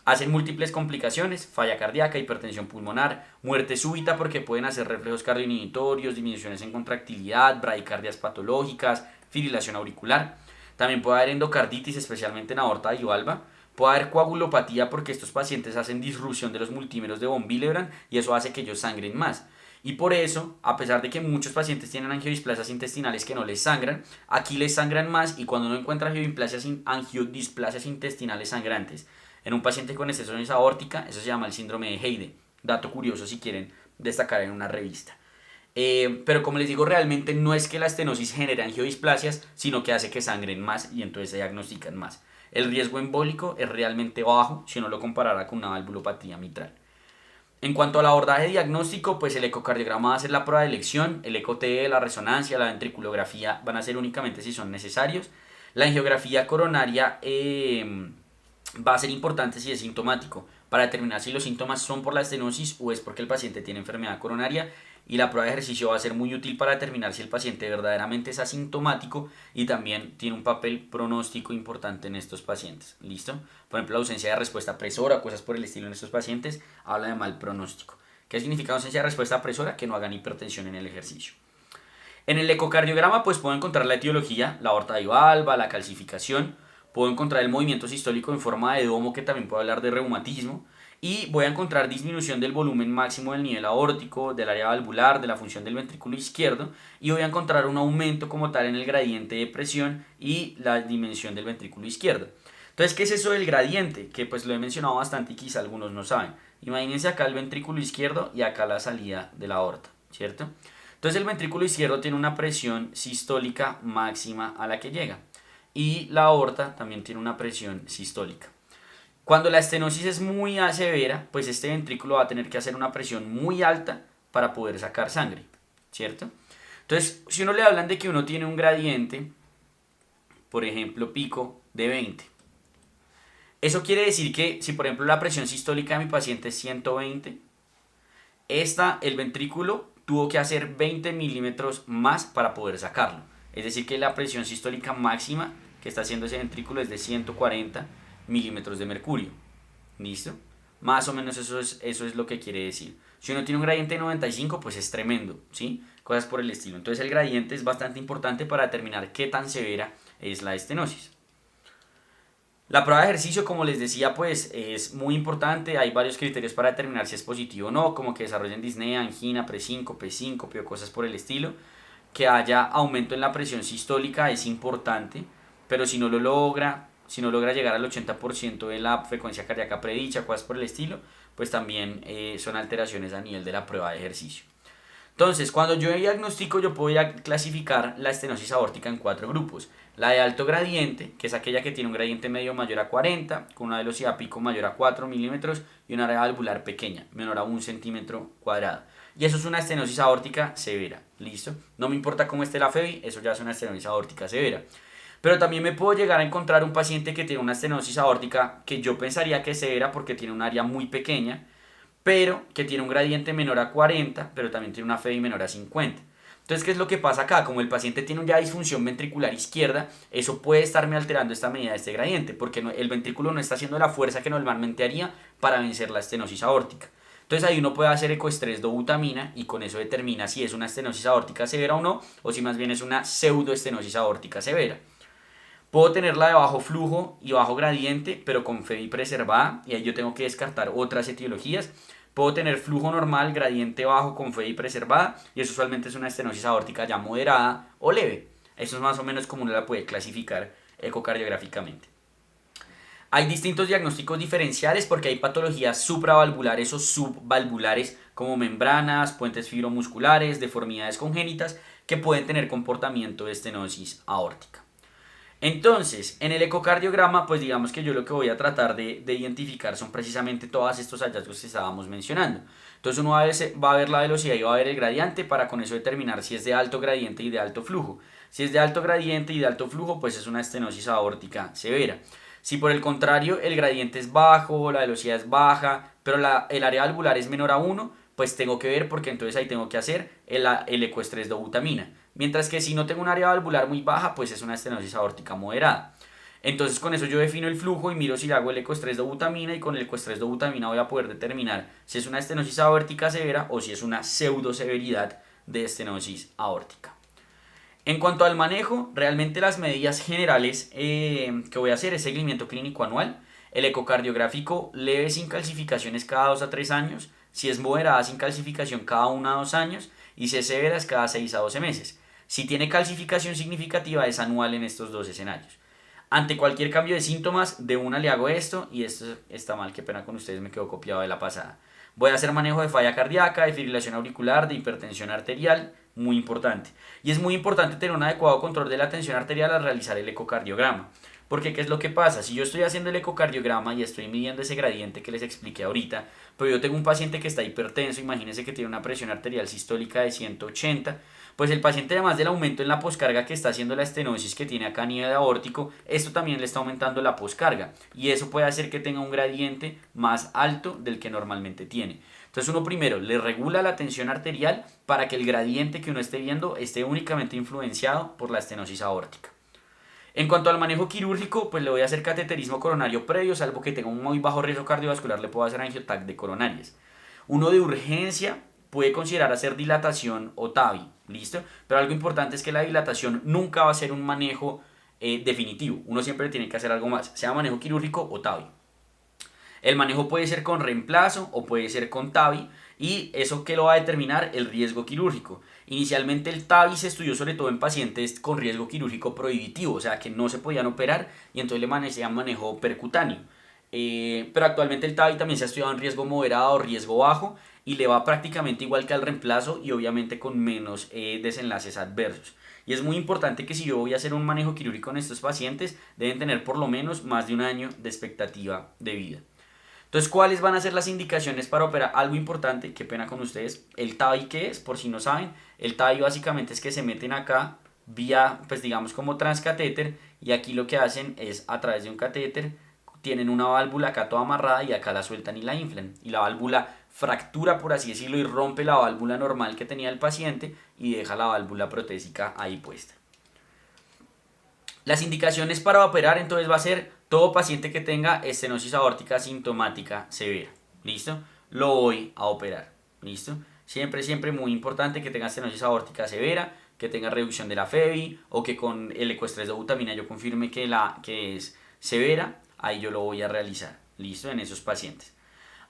Hacen múltiples complicaciones, falla cardíaca, hipertensión pulmonar, muerte súbita porque pueden hacer reflejos cardioinhibitorios, disminuciones en contractilidad, bradicardias patológicas, fibrilación auricular. También puede haber endocarditis, especialmente en aorta y valva. Puede haber coagulopatía porque estos pacientes hacen disrupción de los multímeros de von Willebrand y eso hace que ellos sangren más. Y por eso, a pesar de que muchos pacientes tienen angiodisplasias intestinales que no les sangran, aquí les sangran más y cuando uno encuentra angiodisplasias intestinales sangrantes en un paciente con estenosis aórtica, eso se llama el síndrome de Heyde. Dato curioso si quieren destacar en una revista. Pero como les digo, realmente no es que la estenosis genere angiodisplasias, sino que hace que sangren más y entonces se diagnostican más. El riesgo embólico es realmente bajo si uno lo comparara con una valvulopatía mitral. En cuanto al abordaje diagnóstico, pues el ecocardiograma va a ser la prueba de elección, el eco-TE, la resonancia, la ventriculografía van a ser únicamente si son necesarios. La angiografía coronaria va a ser importante si es sintomático, para determinar si los síntomas son por la estenosis o es porque el paciente tiene enfermedad coronaria, y la prueba de ejercicio va a ser muy útil para determinar si el paciente verdaderamente es asintomático y también tiene un papel pronóstico importante en estos pacientes. ¿Listo? Por ejemplo, la ausencia de respuesta presora o cosas por el estilo en estos pacientes habla de mal pronóstico. ¿Qué significa ausencia de respuesta presora? Que no hagan hipertensión en el ejercicio. En el ecocardiograma pues puedo encontrar la etiología, la aorta bivalva, la calcificación, puedo encontrar el movimiento sistólico en forma de domo, que también puede hablar de reumatismo, y voy a encontrar disminución del volumen máximo del nivel aórtico, del área valvular, de la función del ventrículo izquierdo, y voy a encontrar un aumento como tal en el gradiente de presión y la dimensión del ventrículo izquierdo. Entonces, ¿qué es eso del gradiente? Que pues lo he mencionado bastante y quizá algunos no saben. Imagínense acá el ventrículo izquierdo y acá la salida de la aorta, ¿cierto? Entonces el ventrículo izquierdo tiene una presión sistólica máxima a la que llega y la aorta también tiene una presión sistólica. Cuando la estenosis es muy severa, pues este ventrículo va a tener que hacer una presión muy alta para poder sacar sangre, ¿cierto? Entonces, si uno le hablan de que uno tiene un gradiente, por ejemplo, pico de 20, eso quiere decir que si por ejemplo la presión sistólica de mi paciente es 120, el ventrículo tuvo que hacer 20 milímetros más para poder sacarlo. Es decir, que la presión sistólica máxima que está haciendo ese ventrículo es de 140 milímetros de mercurio. ¿Listo? Más o menos eso es lo que quiere decir. Si uno tiene un gradiente de 95, pues es tremendo, ¿sí? Cosas por el estilo. Entonces el gradiente es bastante importante para determinar qué tan severa es la estenosis. La prueba de ejercicio, como les decía, pues es muy importante. Hay varios criterios para determinar si es positivo o no, como que desarrollen disnea, angina, presíncope o cosas por el estilo. Que haya aumento en la presión sistólica es importante, pero si no logra llegar al 80% de la frecuencia cardíaca predicha, cosas por el estilo, pues también son alteraciones a nivel de la prueba de ejercicio. Entonces, cuando yo diagnostico, yo puedo clasificar la estenosis aórtica en 4 grupos. La de alto gradiente, que es aquella que tiene un gradiente medio mayor a 40, con una velocidad pico mayor a 4 milímetros y una área valvular pequeña, menor a 1 centímetro cuadrado. Y eso es una estenosis aórtica severa, ¿listo? No me importa cómo esté la FEBI, eso ya es una estenosis aórtica severa. Pero también me puedo llegar a encontrar un paciente que tiene una estenosis aórtica que yo pensaría que es severa porque tiene un área muy pequeña, pero que tiene un gradiente menor a 40, pero también tiene una FEBI menor a 50. Entonces, ¿qué es lo que pasa acá? Como el paciente tiene ya disfunción ventricular izquierda, eso puede estarme alterando esta medida de este gradiente, porque el ventrículo no está haciendo la fuerza que normalmente haría para vencer la estenosis aórtica. Entonces ahí uno puede hacer ecoestrés dobutamina y con eso determina si es una estenosis aórtica severa o si más bien es una pseudoestenosis aórtica severa. Puedo tenerla de bajo flujo y bajo gradiente, pero con FEBI preservada, y ahí yo tengo que descartar otras etiologías. Puedo tener flujo normal, gradiente bajo con FEBI preservada, y eso usualmente es una estenosis aórtica ya moderada o leve. Eso es más o menos como uno la puede clasificar ecocardiográficamente. Hay distintos diagnósticos diferenciales porque hay patologías supravalvulares o subvalvulares como membranas, puentes fibromusculares, deformidades congénitas que pueden tener comportamiento de estenosis aórtica. Entonces, en el ecocardiograma, pues digamos que yo lo que voy a tratar de identificar son precisamente todos estos hallazgos que estábamos mencionando. Entonces uno va a ver la velocidad y va a ver el gradiente para con eso determinar si es de alto gradiente y de alto flujo. Si es de alto gradiente y de alto flujo, pues es una estenosis aórtica severa. Si por el contrario el gradiente es bajo, la velocidad es baja, pero el área valvular es menor a 1, pues tengo que ver porque entonces ahí tengo que hacer el ecoestrés dobutamina. Mientras que si no tengo un área valvular muy baja, pues es una estenosis aórtica moderada. Entonces con eso yo defino el flujo y miro si le hago el ecoestrés dobutamina, y con el ecoestrés dobutamina voy a poder determinar si es una estenosis aórtica severa o si es una pseudoseveridad de estenosis aórtica. En cuanto al manejo, realmente las medidas generales que voy a hacer es seguimiento clínico anual, el ecocardiográfico leve sin calcificaciones cada 2 a 3 años, si es moderada sin calcificación cada 1 a 2 años y si es severa es cada 6 a 12 meses. Si tiene calcificación significativa es anual en estos dos escenarios. Ante cualquier cambio de síntomas, de una le hago esto, y esto está mal, qué pena con ustedes, me quedó copiado de la pasada. Voy a hacer manejo de falla cardíaca, de fibrilación auricular, de hipertensión arterial, muy importante. Y es muy importante tener un adecuado control de la tensión arterial al realizar el ecocardiograma. Porque ¿qué es lo que pasa? Si yo estoy haciendo el ecocardiograma y estoy midiendo ese gradiente que les expliqué ahorita, pero yo tengo un paciente que está hipertenso, imagínense que tiene una presión arterial sistólica de 180, pues el paciente, además del aumento en la poscarga que está haciendo la estenosis que tiene acá a nivel aórtico, esto también le está aumentando la poscarga y eso puede hacer que tenga un gradiente más alto del que normalmente tiene. Entonces uno primero le regula la tensión arterial para que el gradiente que uno esté viendo esté únicamente influenciado por la estenosis aórtica. En cuanto al manejo quirúrgico, pues le voy a hacer cateterismo coronario previo, salvo que tenga un muy bajo riesgo cardiovascular, le puedo hacer angiotac de coronarias. Uno de urgencia puede considerar hacer dilatación o TAVI, ¿listo? Pero algo importante es que la dilatación nunca va a ser un manejo definitivo, uno siempre tiene que hacer algo más, sea manejo quirúrgico o TAVI. El manejo puede ser con reemplazo o puede ser con TAVI y eso que lo va a determinar el riesgo quirúrgico. Inicialmente el TAVI se estudió sobre todo en pacientes con riesgo quirúrgico prohibitivo, o sea que no se podían operar y entonces le hacían manejo percutáneo. Pero actualmente el TAVI también se ha estudiado en riesgo moderado o riesgo bajo y le va prácticamente igual que al reemplazo y obviamente con menos desenlaces adversos. Y es muy importante que si yo voy a hacer un manejo quirúrgico en estos pacientes, deben tener por lo menos más de un año de expectativa de vida. Entonces, ¿cuáles van a ser las indicaciones para operar? Algo importante, qué pena con ustedes, el TAVI, ¿qué es? Por si no saben, el TAVI básicamente es que se meten acá vía, pues digamos como transcatéter y aquí lo que hacen es a través de un catéter, tienen una válvula acá toda amarrada y acá la sueltan y la inflan. Y la válvula fractura, por así decirlo, y rompe la válvula normal que tenía el paciente y deja la válvula protésica ahí puesta. Las indicaciones para operar entonces va a ser todo paciente que tenga estenosis aórtica sintomática severa. ¿Listo? Lo voy a operar. ¿Listo? Siempre, siempre muy importante que tenga estenosis aórtica severa, que tenga reducción de la FEBI o que con el ecoestrés de butamina yo confirme que es severa. Ahí yo lo voy a realizar. ¿Listo? En esos pacientes.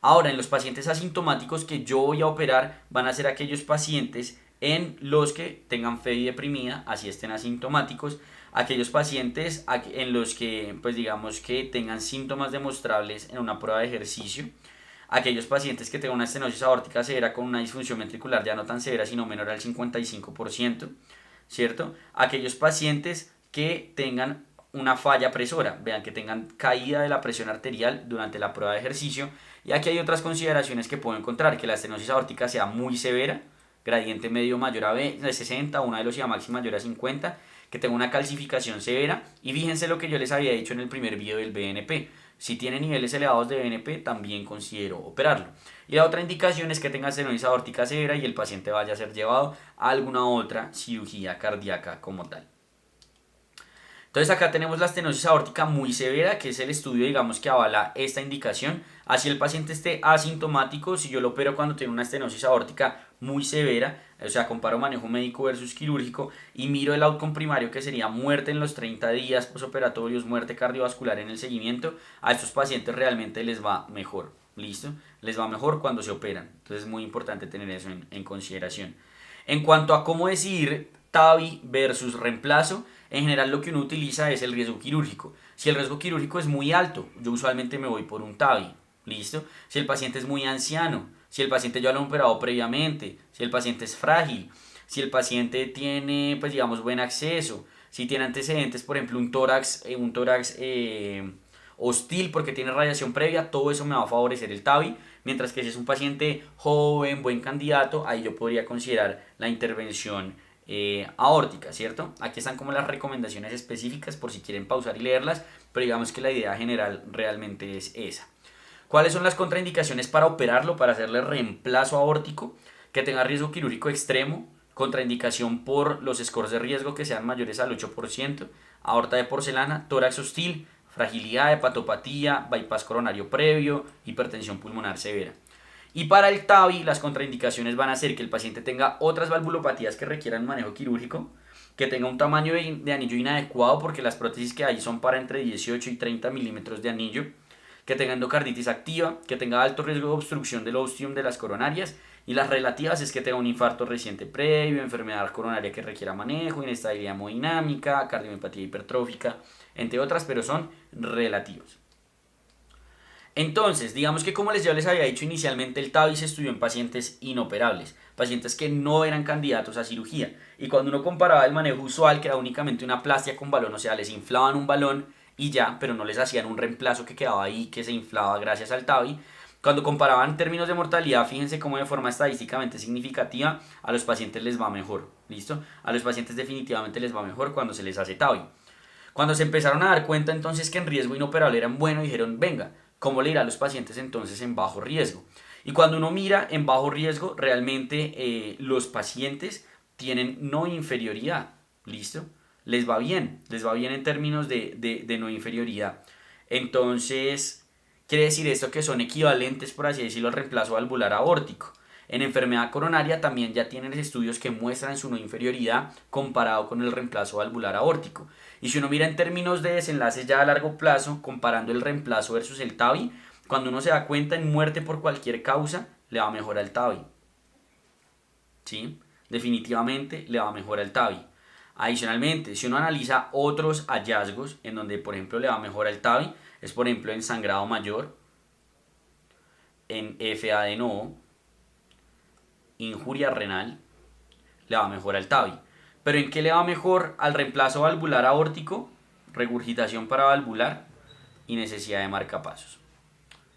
Ahora, en los pacientes asintomáticos que yo voy a operar van a ser aquellos pacientes en los que tengan FEBI deprimida, así estén asintomáticos, aquellos pacientes en los que, pues digamos que tengan síntomas demostrables en una prueba de ejercicio, aquellos pacientes que tengan una estenosis aórtica severa con una disfunción ventricular ya no tan severa, sino menor al 55%, ¿cierto? Aquellos pacientes que tengan una falla presora, vean que tengan caída de la presión arterial durante la prueba de ejercicio. Y aquí hay otras consideraciones que puedo encontrar, que la estenosis aórtica sea muy severa, gradiente medio mayor a 60, una velocidad máxima mayor a 50, que tenga una calcificación severa y fíjense lo que yo les había dicho en el primer video del BNP. Si tiene niveles elevados de BNP también considero operarlo. Y la otra indicación es que tenga estenosis aórtica severa y el paciente vaya a ser llevado a alguna otra cirugía cardíaca como tal. Entonces acá tenemos la estenosis aórtica muy severa, que es el estudio, digamos, que avala esta indicación. Así el paciente esté asintomático, si yo lo opero cuando tiene una estenosis aórtica muy severa, o sea, comparo manejo médico versus quirúrgico y miro el outcome primario que sería muerte en los 30 días posoperatorios, muerte cardiovascular en el seguimiento, a estos pacientes realmente les va mejor, ¿listo? Les va mejor cuando se operan, entonces es muy importante tener eso en consideración. En cuanto a cómo decidir TAVI versus reemplazo, en general lo que uno utiliza es el riesgo quirúrgico. Si el riesgo quirúrgico es muy alto, yo usualmente me voy por un TAVI, ¿listo? Si el paciente es muy anciano, si el paciente ya lo ha operado previamente, si el paciente es frágil, si el paciente tiene, pues digamos, buen acceso, si tiene antecedentes, por ejemplo, un tórax hostil porque tiene radiación previa, todo eso me va a favorecer el TAVI, mientras que si es un paciente joven, buen candidato, ahí yo podría considerar la intervención aórtica, ¿cierto? Aquí están como las recomendaciones específicas por si quieren pausar y leerlas, pero digamos que la idea general realmente es esa. ¿Cuáles son las contraindicaciones para operarlo, para hacerle reemplazo aórtico? Que tenga riesgo quirúrgico extremo, contraindicación por los scores de riesgo que sean mayores al 8%, aorta de porcelana, tórax hostil, fragilidad, hepatopatía, bypass coronario previo, hipertensión pulmonar severa. Y para el TAVI las contraindicaciones van a ser que el paciente tenga otras valvulopatías que requieran manejo quirúrgico, que tenga un tamaño de anillo inadecuado porque las prótesis que hay son para entre 18 y 30 milímetros de anillo, que tenga endocarditis activa, que tenga alto riesgo de obstrucción del ostium de las coronarias y las relativas es que tenga un infarto reciente previo, enfermedad coronaria que requiera manejo, inestabilidad hemodinámica, cardiomiopatía hipertrófica, entre otras, pero son relativos. Entonces, digamos que como ya les había dicho inicialmente, el TAVI se estudió en pacientes inoperables, pacientes que no eran candidatos a cirugía. Y cuando uno comparaba el manejo usual, que era únicamente una plastia con balón, o sea, les inflaban un balón y ya, pero no les hacían un reemplazo que quedaba ahí, que se inflaba gracias al TAVI. Cuando comparaban términos de mortalidad, fíjense cómo de forma estadísticamente significativa a los pacientes les va mejor, ¿listo? A los pacientes definitivamente les va mejor cuando se les hace TAVI. Cuando se empezaron a dar cuenta entonces que en riesgo inoperable eran buenos, dijeron, venga, ¿cómo le irá a los pacientes entonces en bajo riesgo? Y cuando uno mira en bajo riesgo, realmente los pacientes tienen no inferioridad, ¿listo? Les va bien en términos de no inferioridad. Entonces, quiere decir esto que son equivalentes, por así decirlo, al reemplazo valvular aórtico. En enfermedad coronaria también ya tienen estudios que muestran su no inferioridad comparado con el reemplazo valvular aórtico. Y si uno mira en términos de desenlaces ya a largo plazo, comparando el reemplazo versus el TAVI, cuando uno se da cuenta en muerte por cualquier causa, le va mejor al TAVI. ¿Sí? Definitivamente le va mejor al TAVI. Adicionalmente, si uno analiza otros hallazgos en donde, por ejemplo, le va mejor al TAVI, es por ejemplo en sangrado mayor, en FA de novo, injuria renal, le va mejor al TAVI. ¿Pero en qué le va mejor al reemplazo valvular aórtico? Regurgitación paravalvular y necesidad de marcapasos.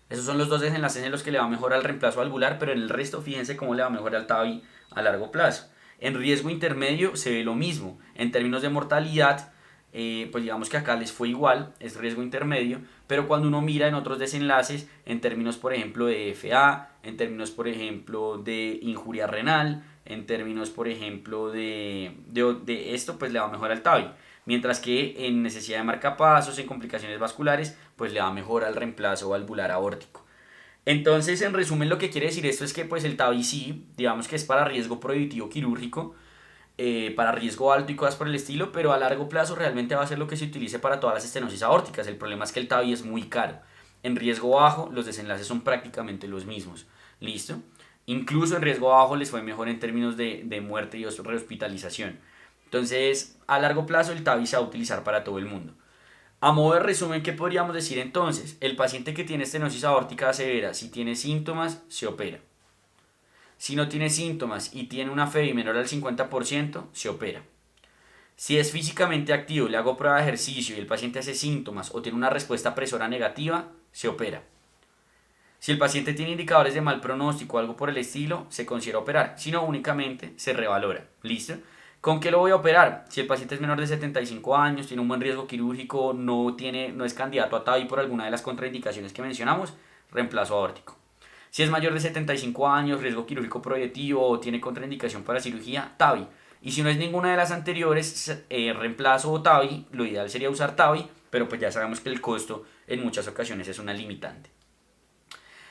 Esos son los dos desenlaces en los que le va mejor al reemplazo valvular, pero en el resto fíjense cómo le va mejor al TAVI a largo plazo. En riesgo intermedio se ve lo mismo. En términos de mortalidad, pues digamos que acá les fue igual, es riesgo intermedio, pero cuando uno mira en otros desenlaces, en términos por ejemplo de FA, en términos por ejemplo de injuria renal, en términos por ejemplo de esto, pues le va mejor al TAVI. Mientras que en necesidad de marcapasos, en complicaciones vasculares, pues le va mejor al reemplazo valvular aórtico. Entonces, en resumen, lo que quiere decir esto es que pues el TAVI sí, digamos que es para riesgo prohibitivo quirúrgico, para riesgo alto y cosas por el estilo, pero a largo plazo realmente va a ser lo que se utilice para todas las estenosis aórticas. El problema es que el TAVI es muy caro. En riesgo bajo, los desenlaces son prácticamente los mismos. ¿Listo? Incluso en riesgo bajo les fue mejor en términos de muerte y rehospitalización. Entonces, a largo plazo el TAVI se va a utilizar para todo el mundo. A modo de resumen, ¿qué podríamos decir entonces? El paciente que tiene estenosis aórtica severa, si tiene síntomas, se opera. Si no tiene síntomas y tiene una FEBI menor al 50%, se opera. Si es físicamente activo, le hago prueba de ejercicio y el paciente hace síntomas o tiene una respuesta presora negativa, se opera. Si el paciente tiene indicadores de mal pronóstico o algo por el estilo, se considera operar. Si no, únicamente se revalora. ¿Listo? ¿Con qué lo voy a operar? Si el paciente es menor de 75 años, tiene un buen riesgo quirúrgico, no es candidato a TAVI por alguna de las contraindicaciones que mencionamos, reemplazo aórtico. Si es mayor de 75 años, riesgo quirúrgico proyectivo o tiene contraindicación para cirugía, TAVI. Y si no es ninguna de las anteriores, reemplazo o TAVI, lo ideal sería usar TAVI, pero pues ya sabemos que el costo en muchas ocasiones es una limitante.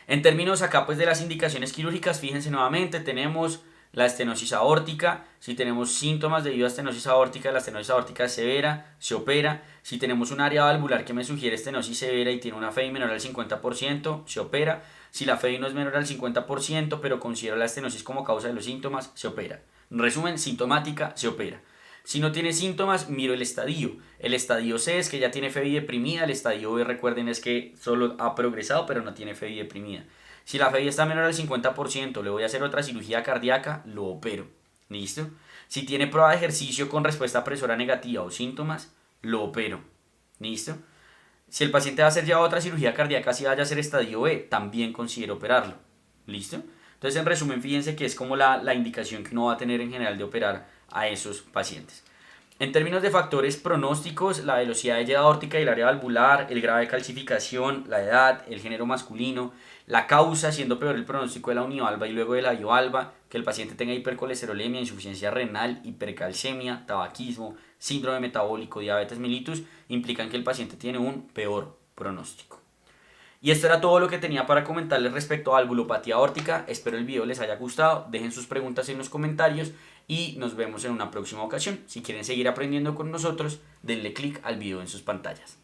En términos acá pues de las indicaciones quirúrgicas, fíjense nuevamente, tenemos la estenosis aórtica. Si tenemos síntomas debido a estenosis aórtica, la estenosis aórtica severa, se opera. Si tenemos un área valvular que me sugiere estenosis severa y tiene una FEI menor al 50%, se opera. Si la FEI no es menor al 50%, pero considero la estenosis como causa de los síntomas, se opera. En resumen, sintomática, se opera. Si no tiene síntomas, miro el estadio. El estadio C es que ya tiene FEBI deprimida. El estadio B, recuerden, es que solo ha progresado, pero no tiene FEBI deprimida. Si la FEBI está menor al 50%, le voy a hacer otra cirugía cardíaca, lo opero. ¿Listo? Si tiene prueba de ejercicio con respuesta presora negativa o síntomas, lo opero. ¿Listo? Si el paciente va a hacer ya otra cirugía cardíaca, si vaya a ser estadio B, también considero operarlo. ¿Listo? Entonces, en resumen, fíjense que es como la indicación que uno va a tener en general de operar a esos pacientes. En términos de factores pronósticos, la velocidad de llegada aórtica y el área valvular, el grado de calcificación, la edad, el género masculino, la causa, siendo peor el pronóstico de la univalva y luego de la biovalva, que el paciente tenga hipercolesterolemia, insuficiencia renal, hipercalcemia, tabaquismo, síndrome metabólico, diabetes mellitus, implican que el paciente tiene un peor pronóstico. Y esto era todo lo que tenía para comentarles respecto a valvulopatía aórtica. Espero el video les haya gustado. Dejen sus preguntas en los comentarios y nos vemos en una próxima ocasión. Si quieren seguir aprendiendo con nosotros, denle click al video en sus pantallas.